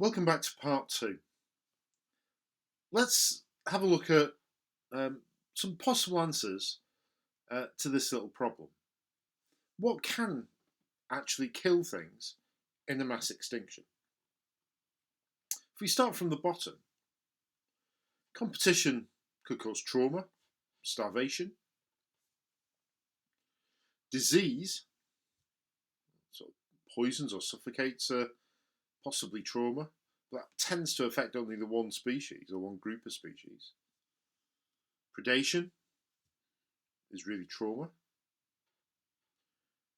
Welcome back to part two. Let's have a look at um, some possible answers to this little problem. What can actually kill things in a mass extinction? If we start from the bottom, competition could cause trauma, starvation, disease, sort of poisons or suffocates, possibly trauma. But that tends to affect only the one species or one group of species. Predation is really trauma.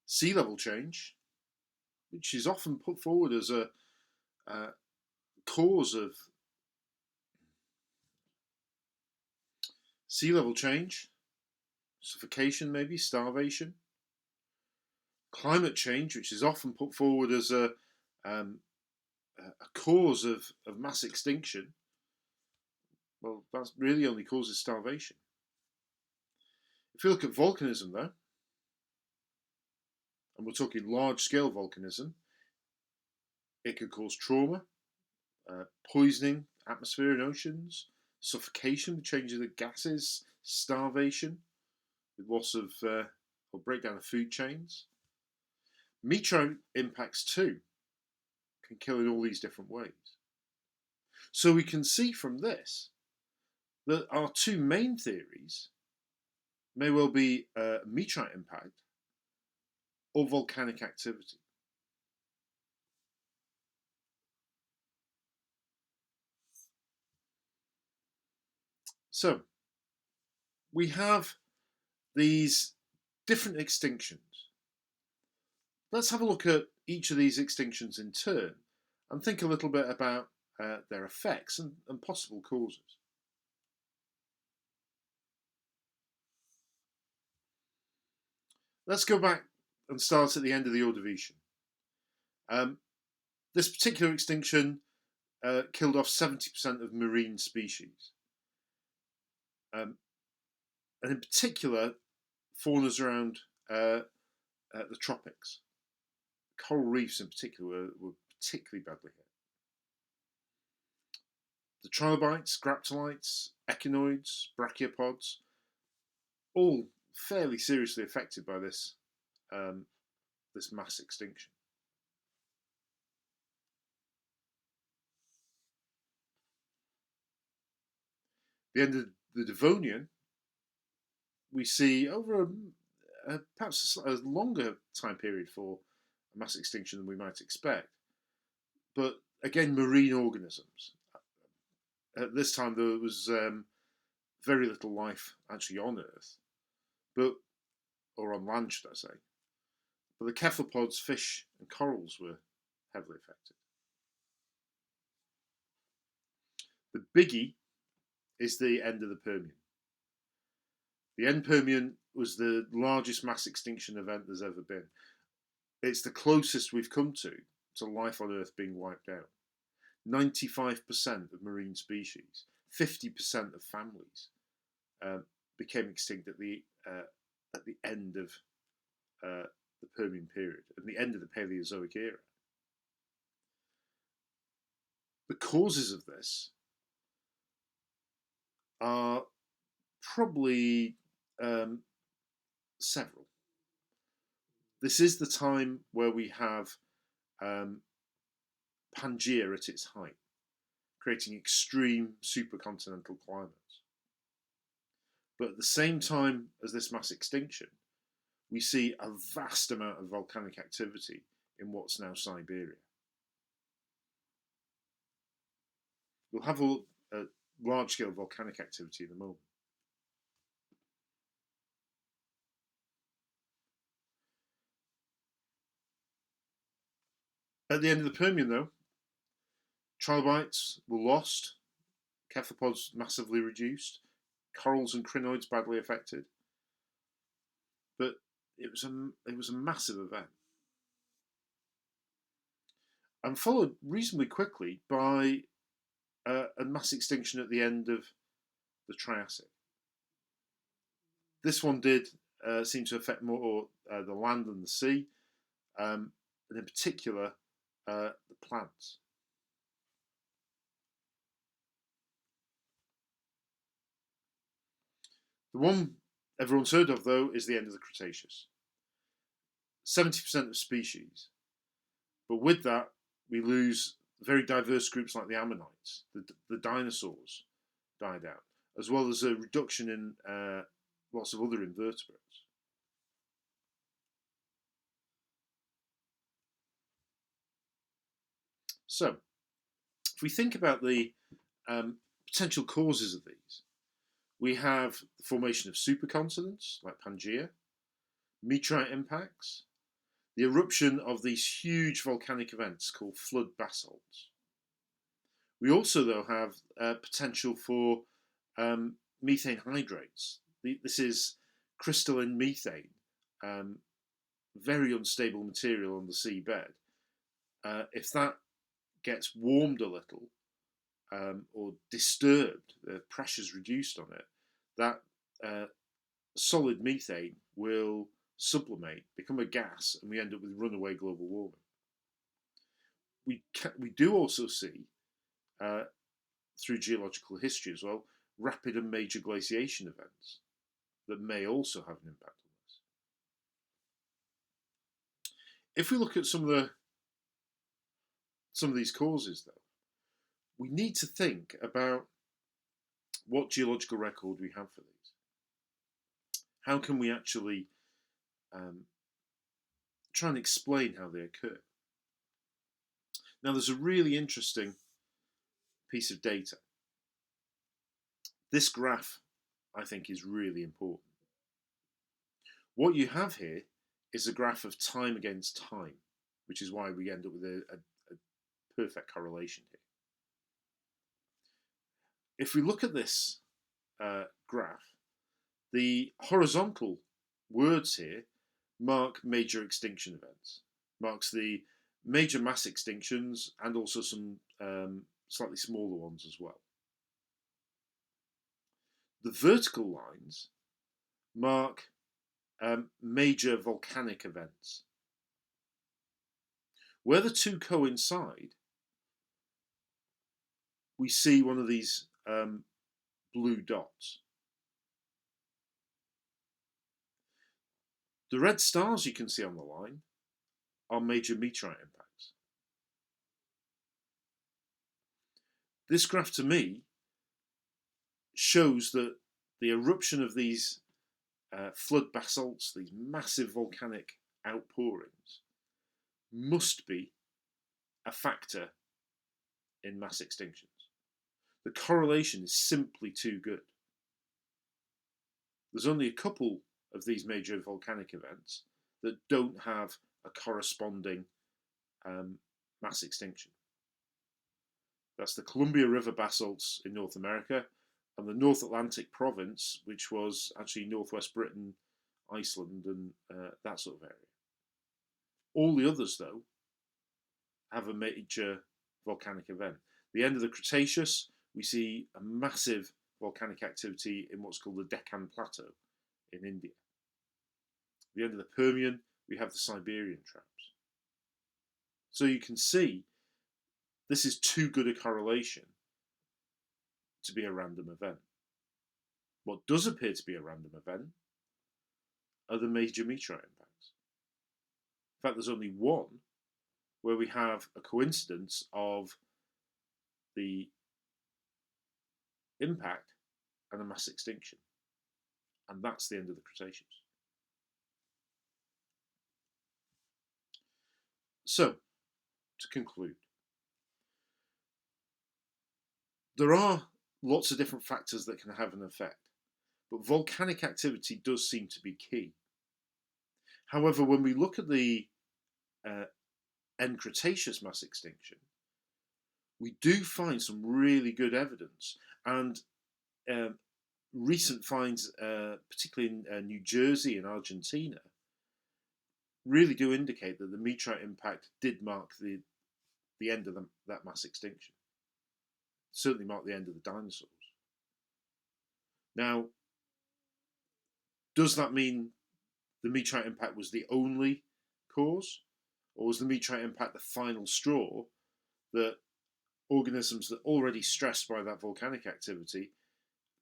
Sea level change, which is often put forward as a cause of sea level change, suffocation, maybe starvation. Climate change, which is often put forward as a cause of mass extinction. Well, that really only causes starvation. If you look at volcanism, though, and we're talking large-scale volcanism, it could cause trauma, poisoning atmosphere and oceans, suffocation with change of the gases, starvation, with loss of or breakdown of food chains. Meteorite impacts too can kill in all these different ways. So we can see from this that our two main theories may well be meteorite impact or volcanic activity. So we have these different extinctions. Let's have a look at each of these extinctions in turn and think a little bit about their effects and possible causes. Let's go back and start at the end of the Ordovician. This particular extinction killed off 70% of marine species. And in particular, faunas around the tropics. Coral reefs in particular were particularly badly hit. The trilobites, graptolites, echinoids, brachiopods, all fairly seriously affected by this mass extinction. The end of the Devonian, we see over perhaps a longer time period for a mass extinction than we might expect. But again, marine organisms. At this time, there was very little life actually on Earth, or on land, should I say. But the cephalopods, fish, and corals were heavily affected. The biggie is the end of the Permian. The end Permian was the largest mass extinction event there's ever been. It's the closest we've come to life on Earth being wiped out. 95% of marine species, 50% of families became extinct at the end of the Permian period, at the end of the Phanerozoic era. The causes of this are probably several. This is the time where we have Pangea at its height, creating extreme supercontinental climates. But at the same time as this mass extinction, we see a vast amount of volcanic activity in what's now Siberia. We'll have a large-scale volcanic activity in a moment. At the end of the Permian, though, trilobites were lost, cephalopods massively reduced, corals and crinoids badly affected. But it was a massive event, and followed reasonably quickly by a mass extinction at the end of the Triassic. This one did seem to affect more the land than the sea, and in particular the plants. The one everyone's heard of, though, is the end of the Cretaceous. 70% of species, but with that, we lose very diverse groups like the ammonites. The dinosaurs died out, as well as a reduction in lots of other invertebrates. So, if we think about the potential causes of these, we have the formation of supercontinents like Pangaea, meteorite impacts, the eruption of these huge volcanic events called flood basalts. We also, though, have potential for methane hydrates. This is crystalline methane, very unstable material on the seabed. If that gets warmed a little or disturbed, the pressure's reduced on it, that solid methane will sublimate, become a gas, and we end up with runaway global warming. We do also see, through geological history as well, rapid and major glaciation events that may also have an impact on this. If we look at some of these causes, though, we need to think about what geological record we have for these. How can we actually try and explain how they occur? Now, there's a really interesting piece of data. This graph, I think, is really important. What you have here is a graph of time against time, which is why we end up with a perfect correlation here. If we look at this graph, the horizontal words here mark major extinction events, marks the major mass extinctions and also some slightly smaller ones as well. The vertical lines mark major volcanic events. Where the two coincide, we see one of these blue dots. The red stars you can see on the line are major meteorite impacts. This graph to me shows that the eruption of these flood basalts, these massive volcanic outpourings, must be a factor in mass extinctions. The correlation is simply too good. There's only a couple of these major volcanic events that don't have a corresponding mass extinction. That's the Columbia River basalts in North America and the North Atlantic province, which was actually Northwest Britain, Iceland, and that sort of area. All the others, though, have a major volcanic event. The end of the Cretaceous, we see a massive volcanic activity in what's called the Deccan Plateau in India. The end of the Permian, we have the Siberian traps. So you can see this is too good a correlation to be a random event. What does appear to be a random event are the major meteorite impacts. In fact, there's only one where we have a coincidence of the impact and a mass extinction. And that's the end of the Cretaceous. So, to conclude, there are lots of different factors that can have an effect, but volcanic activity does seem to be key. However, when we look at the end Cretaceous mass extinction, we do find some really good evidence, and recent finds, particularly in New Jersey and Argentina, really do indicate that the meteorite impact did mark the end of that mass extinction. Certainly marked the end of the dinosaurs. Now, does that mean the meteorite impact was the only cause? Or was the meteorite impact the final straw that organisms that already stressed by that volcanic activity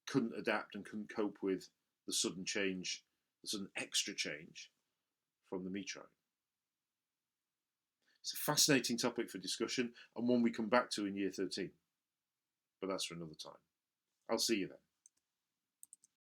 couldn't adapt and couldn't cope with the sudden change, the sudden extra change from the meteorite. It's a fascinating topic for discussion and one we come back to in year 13. But that's for another time. I'll see you then.